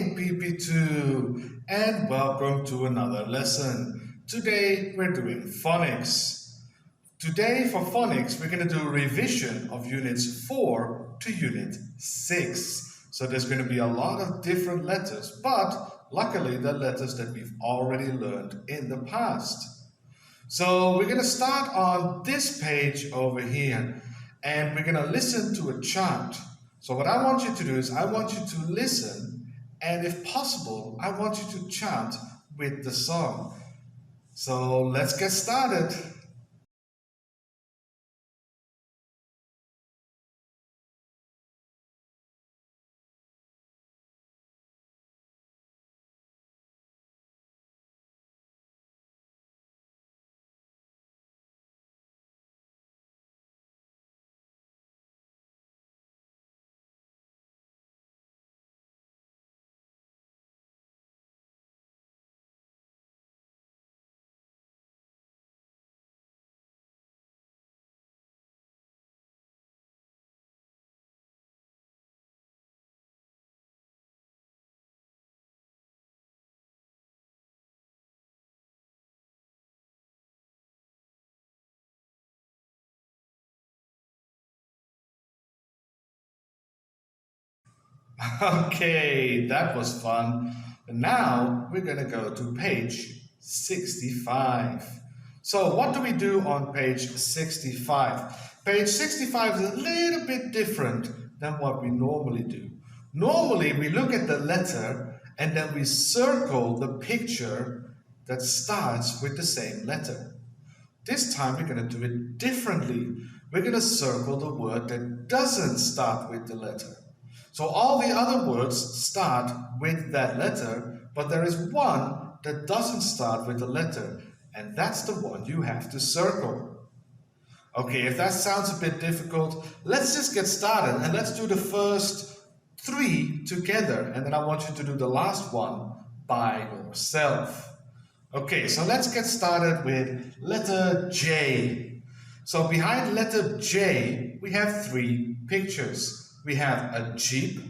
morning, PP2, and welcome to another lesson. Today we're doing phonics. Today for phonics, we're going to do a revision of units 4 to unit 6. So there's going to be a lot of different letters, but luckily they're letters that we've already learned in the past. So we're going to start on this page over here, and we're going to listen to a chant. So what I want you to do is I want you to listen, and if possible, I want you to chant with the song. So let's get started. Okay, that was fun. Now we're going to go to page 65. So what do we do on page 65? Page 65 is a little bit different than what we normally do. Normally we look at the letter and then we circle the picture that starts with the same letter. This time we're going to do it differently. We're going to circle the word that doesn't start with the letter. So all the other words start with that letter, but there is one that doesn't start with the letter, and that's the one you have to circle. Okay, if that sounds a bit difficult, let's just get started and let's do the first 3 together, and then I want you to do the last one by yourself. Okay, so let's get started with letter J. So behind letter J, we have 3 pictures. We have a jeep,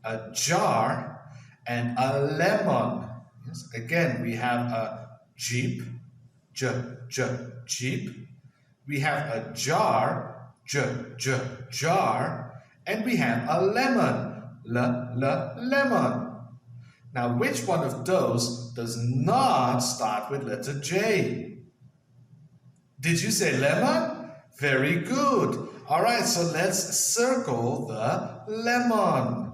a jar, and a lemon. Yes, again, we have a jeep, jeep. We have a jar, jar, and we have a lemon, lemon. Now, which one of those does not start with letter J? Did you say lemon? Very good. All right, so let's circle the lemon.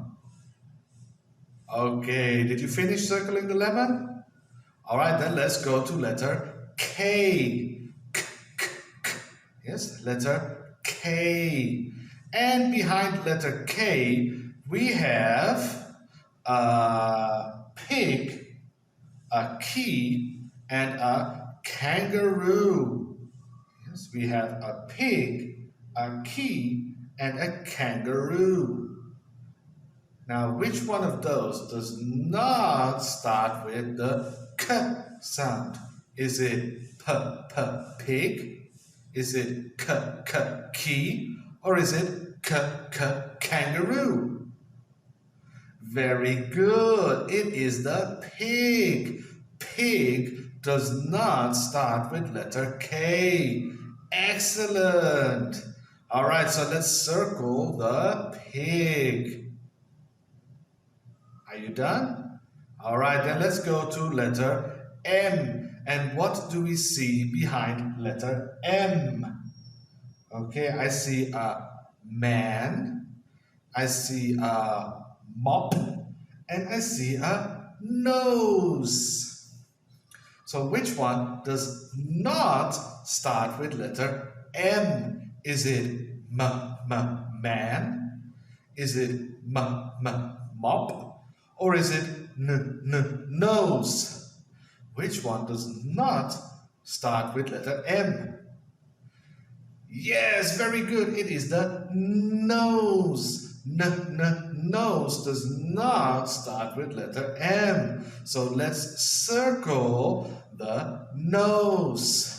Okay, did you finish circling the lemon? All right, then let's go to letter K. Yes, letter K. And behind letter K, we have a pig, a key, and a kangaroo. Yes, we have a pig, a key, and a kangaroo. Now, which one of those does not start with the k sound? Is it pig? Is it key? Or is it kangaroo? Very good. It is the pig. Pig does not start with letter K. Excellent. All right, so let's circle the pig. Are you done? All right, then let's go to letter M. And what do we see behind letter M? Okay, I see a man, I see a mop, and I see a nose. So which one does not start with letter M? Is it man? Is it mop? Or is it nose? Which one does not start with letter M? Yes, very good. It is the nose. Nose does not start with letter M. So let's circle the nose.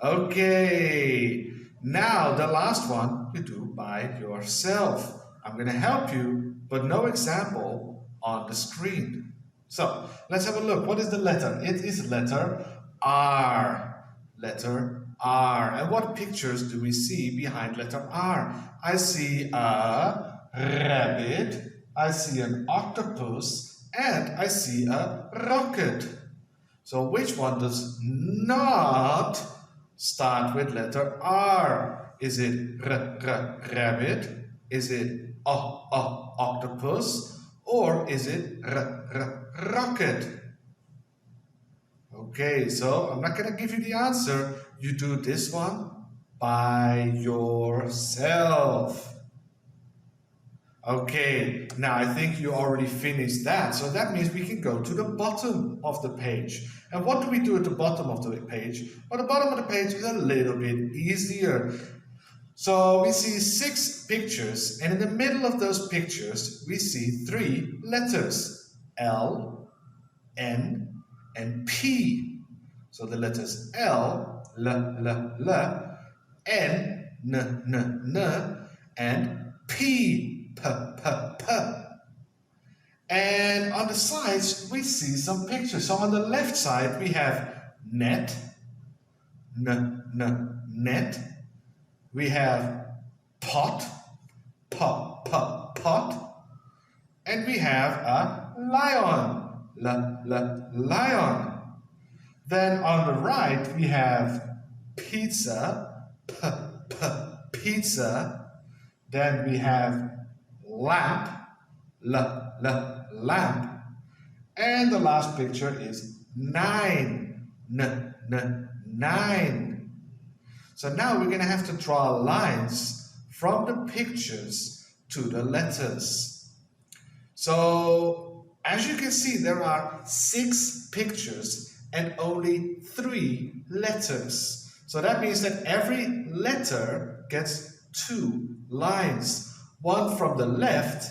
Okay. Now the last one you do by yourself. I'm going to help you, but no example on the screen. So let's have a look. What is the letter? It is letter R. Letter R. And what pictures do we see behind letter R? I see a rabbit, I see an octopus, and I see a rocket. So which one does not start with letter R? Is it rabbit? Is it octopus? Or is it rocket? Okay, so I'm not going to give you the answer. You do this one by yourself. Okay, now I think you already finished that. So that means we can go to the bottom of the page. And what do we do at the bottom of the page? Well, the bottom of the page is a little bit easier. So we see 6 pictures, and in the middle of those pictures, we see 3 letters, L, N, and P. So the letters L, L, N, N, and P. P. And on the sides, we see some pictures. So on the left side, we have net, net. We have pot, pot. And we have a lion, lion. Then on the right, we have pizza, pizza. Then we have lamp, lamp. And the last picture is 9, 9. So now we're going to have to draw lines from the pictures to the letters. So as you can see, there are 6 pictures and only 3 letters. So that means that every letter gets 2 lines, one from the left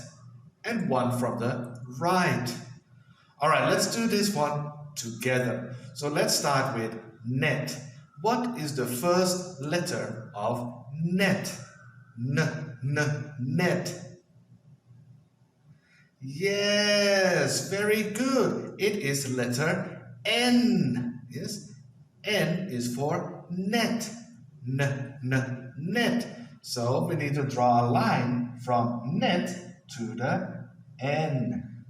and one from the right. All right, let's do this one together. So let's start with net. What is the first letter of net? Net. Yes, very good. It is letter N. Yes, N is for net. Net. So we need to draw a line from net to the N.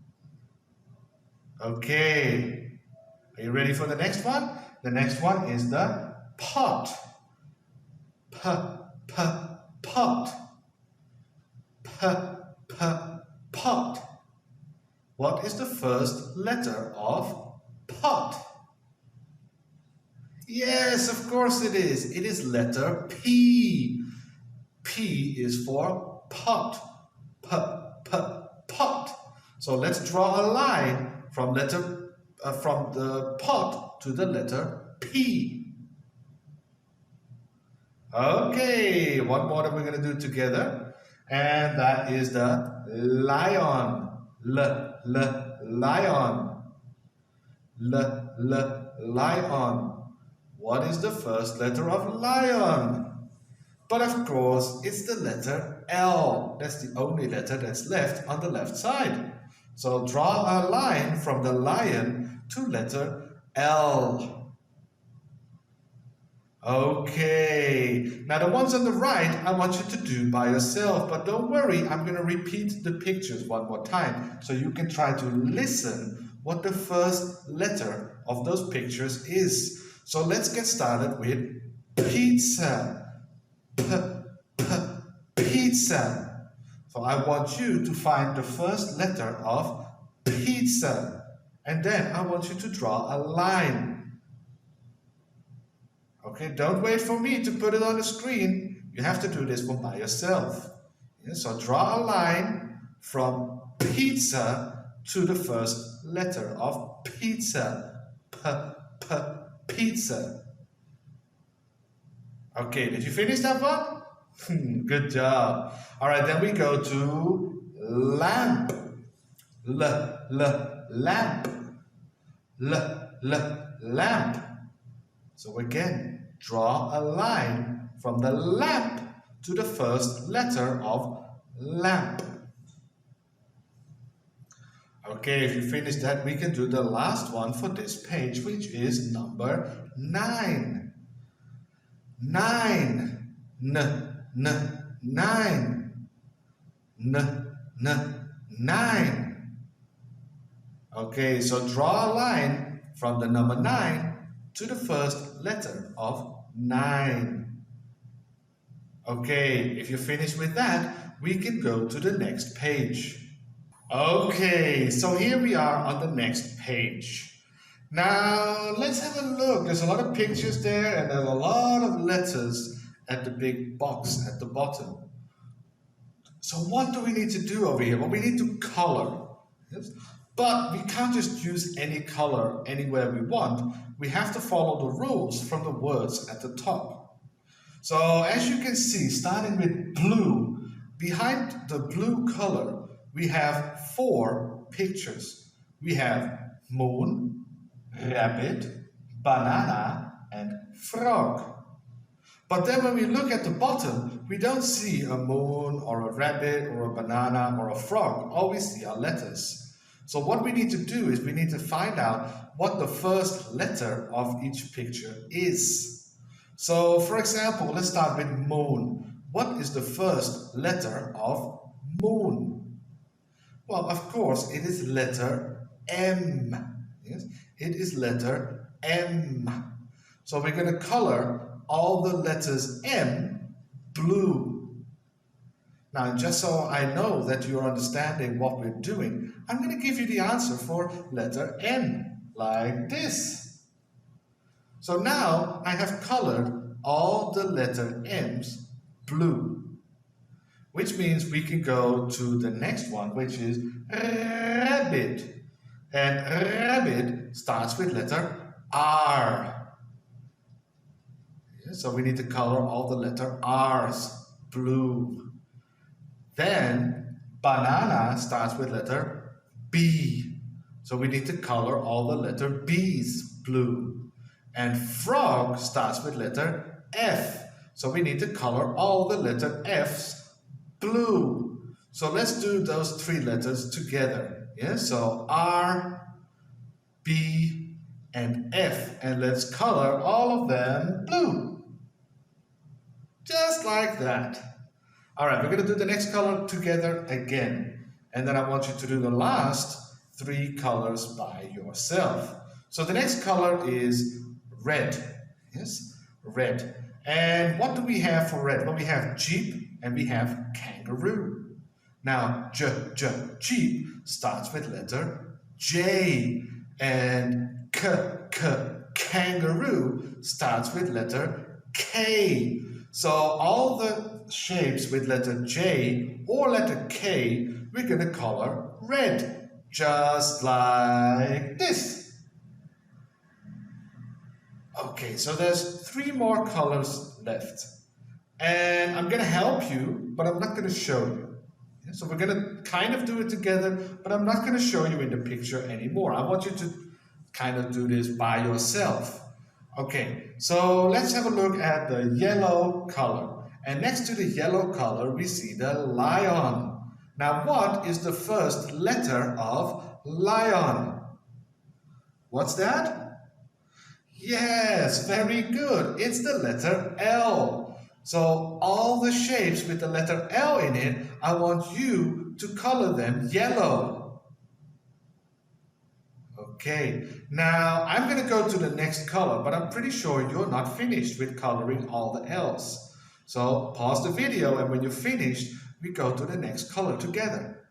Okay. Are you ready for the next one? The next one is the pot. Pot. Pot. What is the first letter of pot? Yes, of course it is. It is letter P. P is for pot. Pot. So let's draw a line from the pot to the letter P. Okay, one more that we're going to do together, and that is the lion. Lion. Lion. What is the first letter of lion? But of course, it's the letter L. That's the only letter that's left on the left side. So draw a line from the lion to letter L. Okay, now the ones on the right, I want you to do by yourself, but don't worry, I'm going to repeat the pictures one more time so you can try to listen what the first letter of those pictures is. So let's get started with pizza. Pizza. So I want you to find the first letter of pizza, and then I want you to draw a line. Okay, don't wait for me to put it on the screen. You have to do this one by yourself. Yeah, so draw a line from pizza to the first letter of pizza. Pizza. Okay, did you finish that one? Good job. All right, then we go to lamp. Lamp. Lamp. So again, draw a line from the lamp to the first letter of lamp. Okay, if you finish that, we can do the last one for this page, which is number 9. 9. N, n, 9. N, n, 9. Okay, so draw a line from the number 9 to the first letter of 9. Okay, if you finish with that, we can go to the next page. Okay, so here we are on the next page. Now, let's have a look. There's a lot of pictures there, and there's a lot of letters at the big box at the bottom. So what do we need to do over here? Well, we need to color. Yes? But we can't just use any color anywhere we want. We have to follow the rules from the words at the top. So as you can see, starting with blue, behind the blue color, we have 4 pictures. We have moon, rabbit, banana, and frog. But then when we look at the bottom, we don't see a moon or a rabbit or a banana or a frog. All we see are letters. So what we need to do is we need to find out what the first letter of each picture is. So for example, let's start with moon. What is the first letter of moon? Well, of course, it is letter M. Yes, it is letter M. So we're going to color all the letters M blue. Now, just so I know that you're understanding what we're doing, I'm going to give you the answer for letter N, like this. So now I have colored all the letter M's blue, which means we can go to the next one, which is rabbit. And rabbit starts with letter R. So we need to color all the letter R's blue. Then banana starts with letter B. So we need to color all the letter B's blue. And frog starts with letter F. So we need to color all the letter F's blue. So let's do those 3 letters together. Yeah? So R, B, and F. And let's color all of them blue. Just like that. All right, we're going to do the next color together again. And then I want you to do the last 3 colors by yourself. So the next color is red. Yes, red. And what do we have for red? Well, we have Jeep and we have kangaroo. Now, Jeep starts with letter J. And kangaroo starts with letter K. So all the shapes with letter J or letter K, we're going to color red, just like this. Okay, so there's 3 more colors left. And I'm going to help you, but I'm not going to show you. So we're going to kind of do it together, but I'm not going to show you in the picture anymore. I want you to kind of do this by yourself. Okay, so let's have a look at the yellow color. And next to the yellow color, we see the lion. Now, what is the first letter of lion? What's that? Yes, very good. It's the letter L. So all the shapes with the letter L in it, I want you to color them yellow. Okay, now I'm going to go to the next color, but I'm pretty sure you're not finished with coloring all the L's. So pause the video, and when you're finished, we go to the next color together.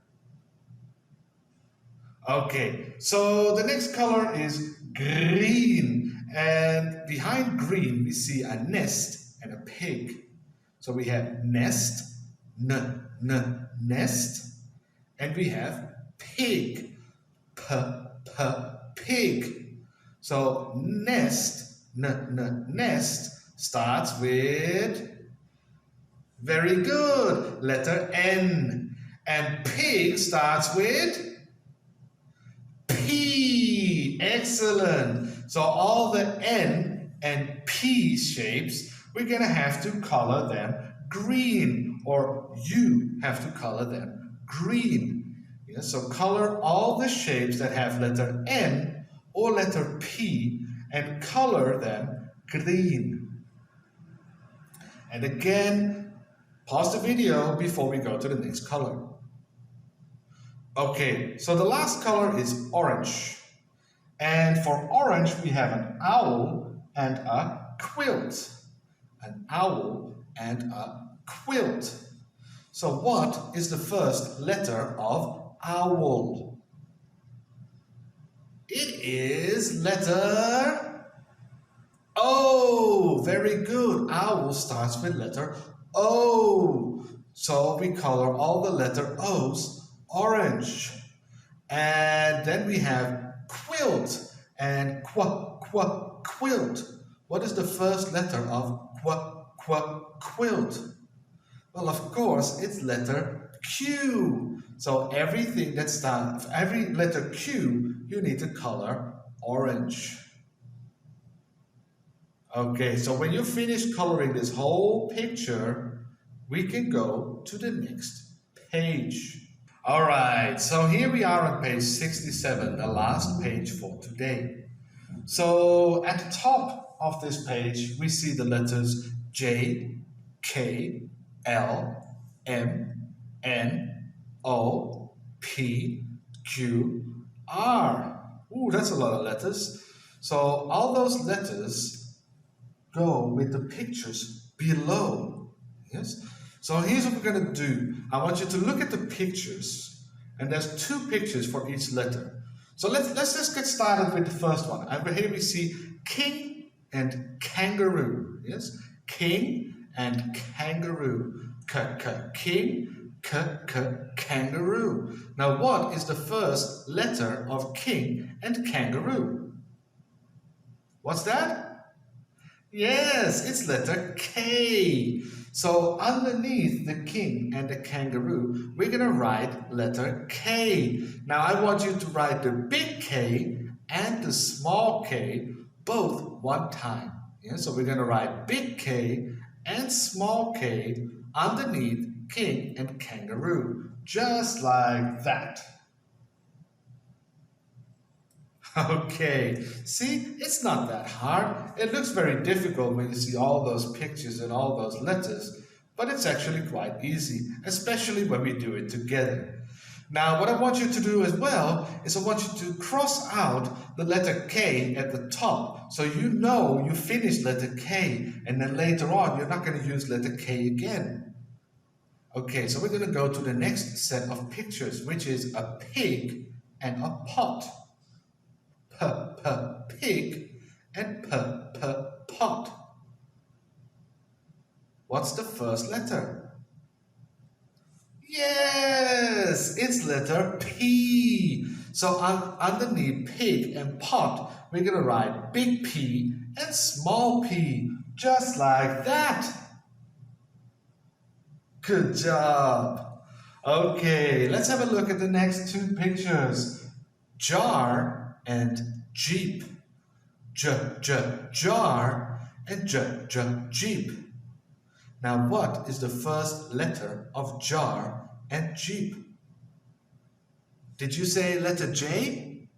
Okay, so the next color is green, and behind green we see a nest and a pig. So we have nest, nest, and we have pig, pig. So nest, nest starts with, very good, letter N. And pig starts with P. Excellent. So all the N and P shapes, we're going to have to color them green, or you have to color them green. Yes, so color all the shapes that have letter N or letter P and color them green. And again, pause the video before we go to the next color. Okay, so the last color is orange. And for orange, we have an owl and a quilt. An owl and a quilt. So what is the first letter of owl? It is letter O. Very good. Owl starts with letter O. So we color all the letter O's orange. And then we have quilt and quilt. What is the first letter of quilt? Well, of course, it's letter Q. So every letter Q, you need to color orange. Okay, so when you finish coloring this whole picture, we can go to the next page. All right, so here we are on page 67, the last page for today. So at the top of this page, we see the letters J, K, L, M, N, O, P, Q, R. Ooh, that's a lot of letters. So all those letters go with the pictures below. Yes? So here's what we're going to do. I want you to look at the pictures, and there's 2 pictures for each letter. So let's just get started with the first one. And here we see king and kangaroo. Yes? King and kangaroo. King, kangaroo. Now what is the first letter of king and kangaroo? What's that? Yes, it's letter K. So underneath the king and the kangaroo, we're going to write letter K. Now I want you to write the big K and the small k both one time. Yeah? So we're going to write big K and small k underneath king and kangaroo, just like that. Okay, see, it's not that hard. It looks very difficult when you see all those pictures and all those letters, but it's actually quite easy, especially when we do it together. Now, what I want you to do as well is I want you to cross out the letter K at the top, so you know you finished letter K, and then later on you're not going to use letter K again. Okay, so we're going to go to the next set of pictures, which is a pig and a pot. Pig and pot. What's the first letter? Yes, it's letter P. So underneath pig and pot, we're going to write big P and small p, just like that. Good job. Okay, let's have a look at the next 2 pictures. Jar and Jeep. Jar and Jeep. Now what is the first letter of jar and Jeep? Did you say letter J?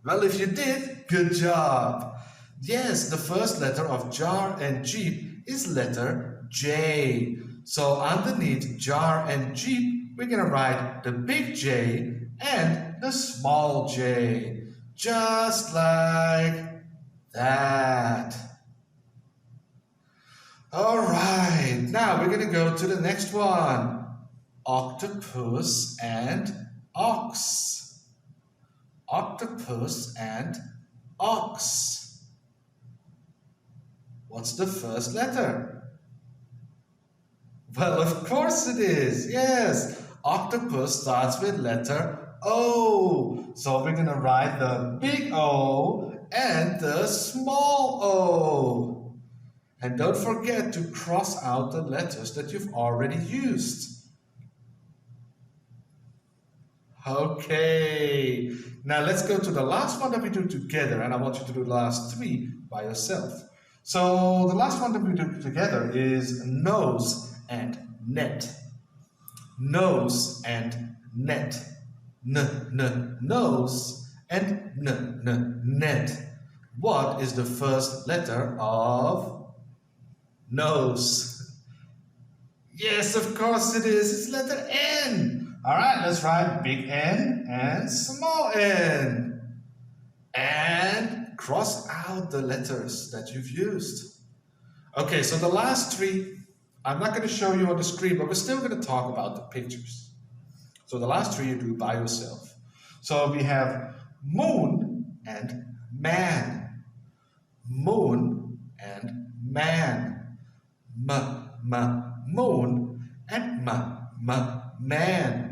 Well, if you did, good job. Yes, the first letter of jar and Jeep is letter J. So underneath jar and Jeep, we're going to write the big J and the small j. Just like that. All right, now we're going to go to the next one. Octopus and ox. Octopus and ox. What's the first letter? Well, of course it is. Yes, octopus starts with letter O. So we're going to write the big O and the small o. And don't forget to cross out the letters that you've already used. Okay, now let's go to the last one that we do together, and I want you to do the last 3 by yourself. So the last one that we do together is nose and net. Nose and net. nose, and net. What is the first letter of nose? Yes, of course it is. It's letter N. All right, let's write big N and small n. And cross out the letters that you've used. Okay, so the last three, I'm not going to show you on the screen, but we're still going to talk about the pictures. So the last three you do by yourself. So we have moon and man. Moon and man. Moon and man.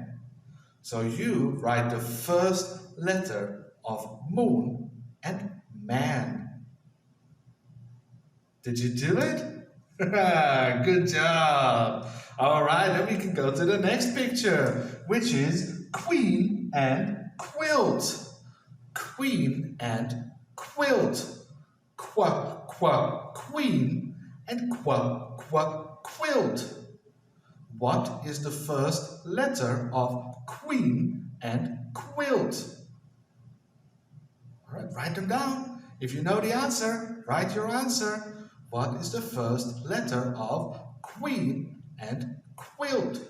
So you write the first letter of moon and man. Did you do it? Good job. All right, then we can go to the next picture, which is queen and quilt. Queen and quilt. Queen and quilt. What is the first letter of queen and quilt? All right, write them down. If you know the answer, write your answer. What is the first letter of queen and quilt?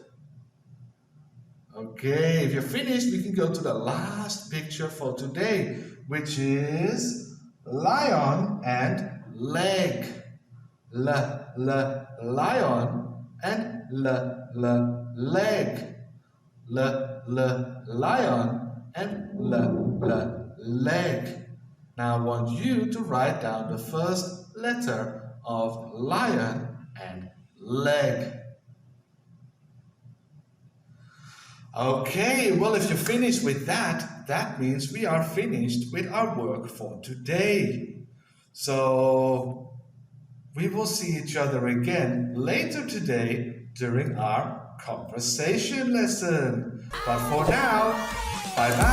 Okay, if you're finished, we can go to the last picture for today, which is lion and leg. Lion and leg. Lion and leg. Now I want you to write down the first letter of lion and leg. Okay, well, if you're finished with that, that means we are finished with our work for today. So we will see each other again later today during our conversation lesson. But for now, bye-bye.